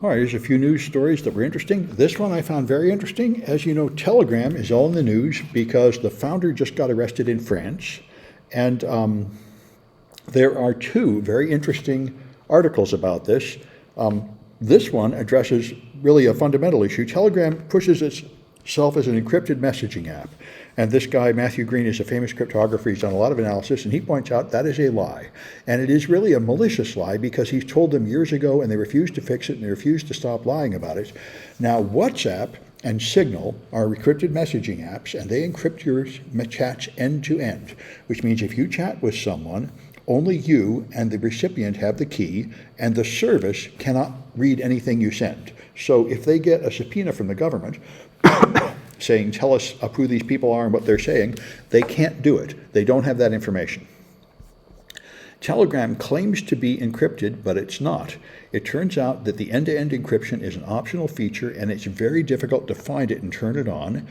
All right, here's a few news stories that were interesting. This one I found very interesting. As you know, Telegram is all in the news because the founder just got arrested in France. And there are two very interesting articles about this. This one addresses really a fundamental issue. Telegram pushes itself as an encrypted messaging app. And this guy, Matthew Green, is a famous cryptographer. He's done a lot of analysis, and he points out that is a lie. And it is really a malicious lie because he's told them years ago, and they refused to fix it, and they refused to stop lying about it. Now, WhatsApp and Signal are encrypted messaging apps, and they encrypt your chats end to end, which means if you chat with someone, only you and the recipient have the key, and the service cannot read anything you send. So if they get a subpoena from the government saying, tell us who these people are and what they're saying, they can't do it. They don't have that information. Telegram claims to be encrypted, but it's not. It turns out that the end-to-end encryption is an optional feature, and it's very difficult to find it and turn it on.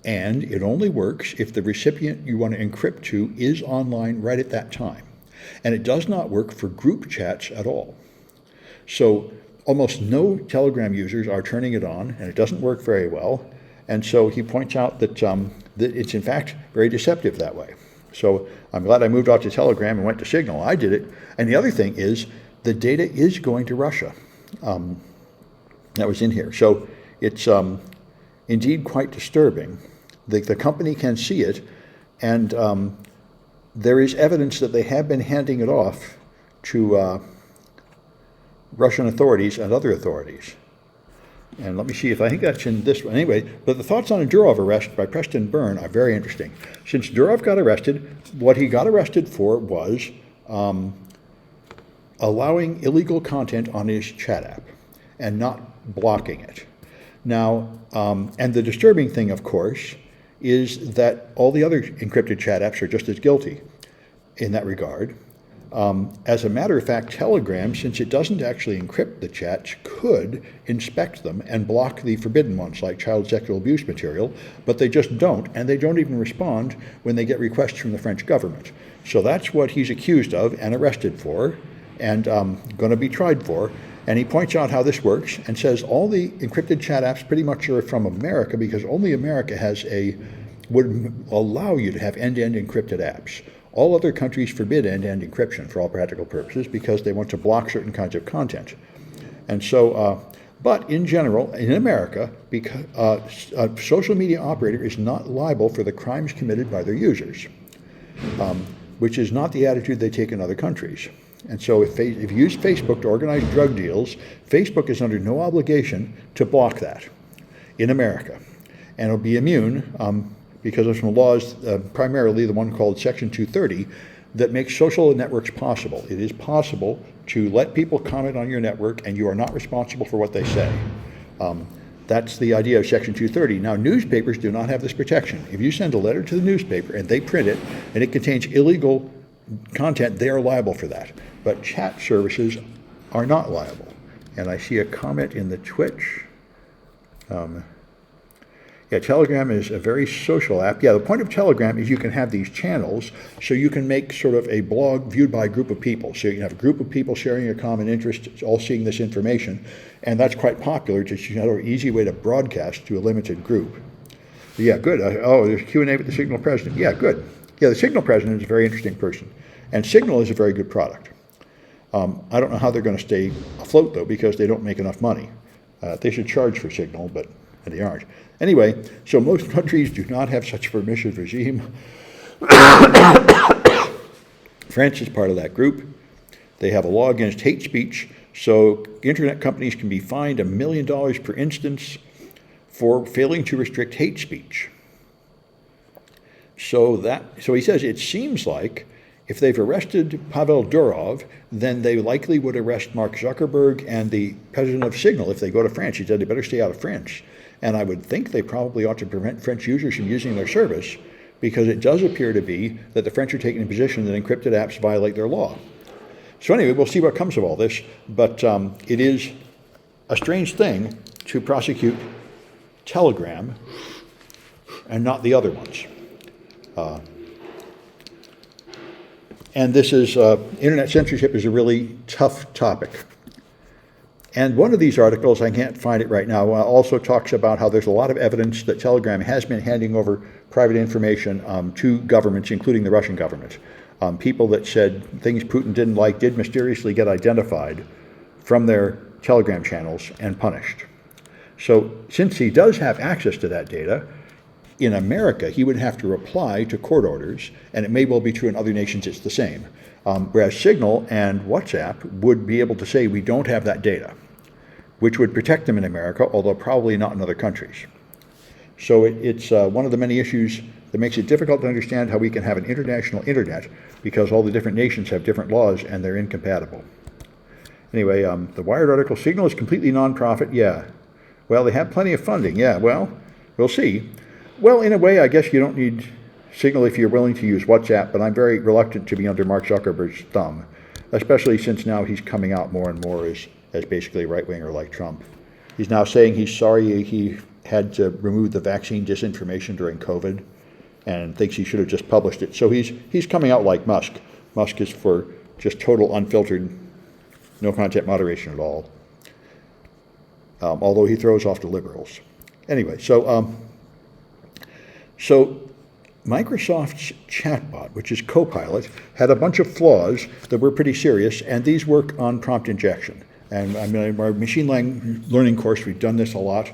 And it only works if the recipient you want to encrypt to is online right at that time. And it does not work for group chats at all. So almost no Telegram users are turning it on, and it doesn't work very well. And so he points out that it's in fact very deceptive that way. So I'm glad I moved off to Telegram and went to Signal. I did it. And the other thing is the data is going to Russia. That was in here. So it's indeed quite disturbing. The company can see it, and there is evidence that they have been handing it off to Russian authorities and other authorities. And let me see if I think that's in this one. Anyway, but the thoughts on a Durov arrest by Preston Byrne are very interesting. Since Durov got arrested, what he got arrested for was allowing illegal content on his chat app and not blocking it. Now, and the disturbing thing, of course, is that all the other encrypted chat apps are just as guilty in that regard. As a matter of fact, Telegram, since it doesn't actually encrypt the chats, could inspect them and block the forbidden ones, like child sexual abuse material, but they just don't, and they don't even respond when they get requests from the French government. So that's what he's accused of and arrested for, and going to be tried for. And he points out how this works and says all the encrypted chat apps pretty much are from America because only America would allow you to have end-to-end encrypted apps. All other countries forbid end-to-end encryption for all practical purposes because they want to block certain kinds of content. And so, but in general, in America, because a social media operator is not liable for the crimes committed by their users, which is not the attitude they take in other countries. And so if you use Facebook to organize drug deals, Facebook is under no obligation to block that in America. And it'll be immune because of some laws, primarily the one called Section 230, that makes social networks possible. It is possible to let people comment on your network and you are not responsible for what they say. That's the idea of Section 230. Now, newspapers do not have this protection. If you send a letter to the newspaper and they print it and it contains illegal content, they are liable for that. But chat services are not liable. And I see a comment in the Twitch. Yeah, Telegram is a very social app. Yeah, the point of Telegram is you can have these channels so you can make sort of a blog viewed by a group of people. So you can have a group of people sharing a common interest, all seeing this information, and that's quite popular. It's another easy way to broadcast to a limited group. Yeah, good. There's Q&A with the Signal president. Yeah, good. Yeah, the Signal president is a very interesting person, and Signal is a very good product. I don't know how they're going to stay afloat, though, because they don't make enough money. They should charge for Signal, but they aren't. Anyway, so most countries do not have such a permissive regime. France is part of that group. They have a law against hate speech, so internet companies can be fined $1 million per instance for failing to restrict hate speech. So he says it seems like if they've arrested Pavel Durov, then they likely would arrest Mark Zuckerberg and the president of Signal if they go to France. He said they better stay out of France. And I would think they probably ought to prevent French users from using their service because it does appear to be that the French are taking a position that encrypted apps violate their law. So anyway, we'll see what comes of all this, but it is a strange thing to prosecute Telegram and not the other ones. And this is, internet censorship is a really tough topic. And one of these articles, I can't find it right now, also talks about how there's a lot of evidence that Telegram has been handing over private information to governments, including the Russian government. People that said things Putin didn't like did mysteriously get identified from their Telegram channels and punished. So since he does have access to that data, in America, he would have to reply to court orders, and it may well be true in other nations it's the same. Whereas Signal and WhatsApp would be able to say we don't have that data, which would protect them in America, although probably not in other countries. So it's one of the many issues that makes it difficult to understand how we can have an international internet because all the different nations have different laws and they're incompatible. Anyway, the Wired article, Signal is completely nonprofit. Yeah. Well, they have plenty of funding. Yeah, well, we'll see. Well, in a way, I guess you don't need Signal if you're willing to use WhatsApp, but I'm very reluctant to be under Mark Zuckerberg's thumb, especially since now he's coming out more and more as basically a right-winger like Trump. He's now saying he's sorry he had to remove the vaccine disinformation during COVID and thinks he should have just published it. So he's coming out like Musk. Musk is for just total unfiltered, no content moderation at all, although he throws off the liberals. Anyway, so Microsoft's chatbot, which is Copilot, had a bunch of flaws that were pretty serious, and these work on prompt injection. And in our machine learning course, we've done this a lot.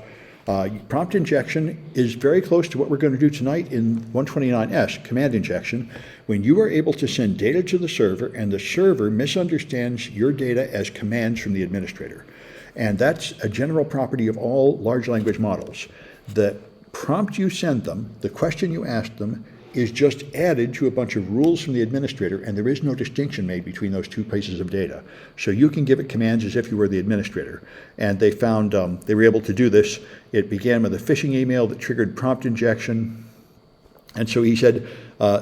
Prompt injection is very close to what we're going to do tonight in 129S, command injection, when you are able to send data to the server and the server misunderstands your data as commands from the administrator. And that's a general property of all large language models. The prompt you send them, the question you ask them, is just added to a bunch of rules from the administrator, and there is no distinction made between those two pieces of data. So you can give it commands as if you were the administrator. And they found they were able to do this. It began with a phishing email that triggered prompt injection. And so he said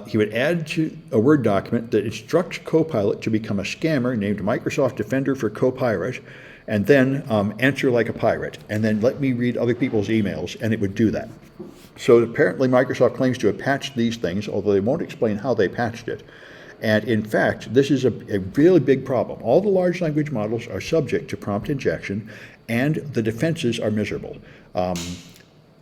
he would add to a Word document that instructs Copilot to become a scammer named Microsoft Defender for Copirate, and then answer like a pirate, and then let me read other people's emails, and it would do that. So apparently Microsoft claims to have patched these things, although they won't explain how they patched it. And in fact, this is a really big problem. All the large language models are subject to prompt injection, and the defenses are miserable.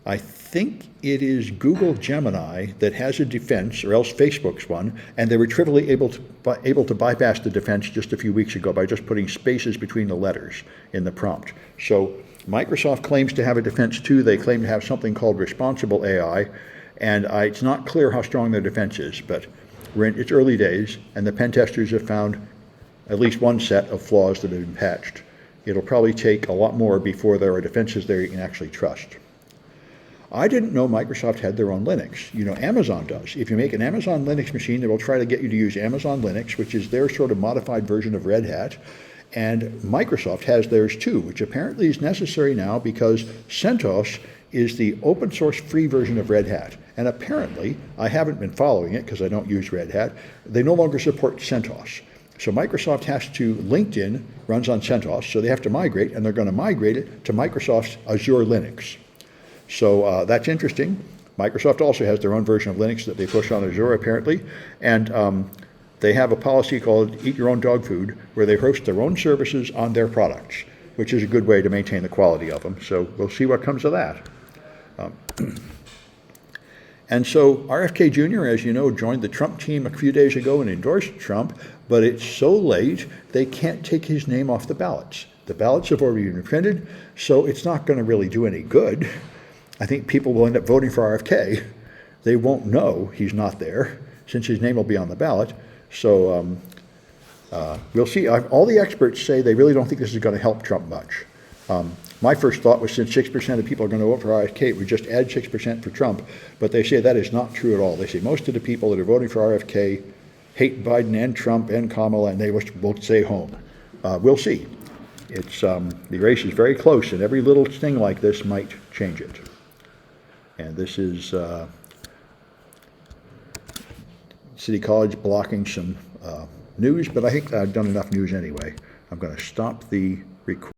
I think it is Google Gemini that has a defense, or else Facebook's one, and they were trivially able to bypass the defense just a few weeks ago by just putting spaces between the letters in the prompt. So Microsoft claims to have a defense too. They claim to have something called responsible AI, and it's not clear how strong their defense is, but we're in its early days, and the pen testers have found at least one set of flaws that have been patched. It'll probably take a lot more before there are defenses there you can actually trust. I didn't know Microsoft had their own Linux. You know, Amazon does. If you make an Amazon Linux machine, they will try to get you to use Amazon Linux, which is their sort of modified version of Red Hat. And Microsoft has theirs too, which apparently is necessary now because CentOS is the open source free version of Red Hat. And apparently, I haven't been following it because I don't use Red Hat, they no longer support CentOS. So Microsoft has to, LinkedIn runs on CentOS, so they have to migrate, and they're going to migrate it to Microsoft's Azure Linux. So that's interesting. Microsoft also has their own version of Linux that they push on Azure, apparently. And they have a policy called Eat Your Own Dog Food, where they host their own services on their products, which is a good way to maintain the quality of them. So we'll see what comes of that. And so RFK Jr., as you know, joined the Trump team a few days ago and endorsed Trump, but it's so late they can't take his name off the ballots. The ballots have already been printed, so it's not going to really do any good. I think people will end up voting for RFK. They won't know he's not there, since his name will be on the ballot. So we'll see. All the experts say they really don't think this is going to help Trump much. My first thought was since 6% of people are going to vote for RFK, it would just add 6% for Trump. But they say that is not true at all. They say most of the people that are voting for RFK hate Biden and Trump and Kamala, and they will stay home. We'll see. It's the race is very close, and every little thing like this might change it. And this is City College blocking some news, but I think I've done enough news anyway. I'm going to stop the recording.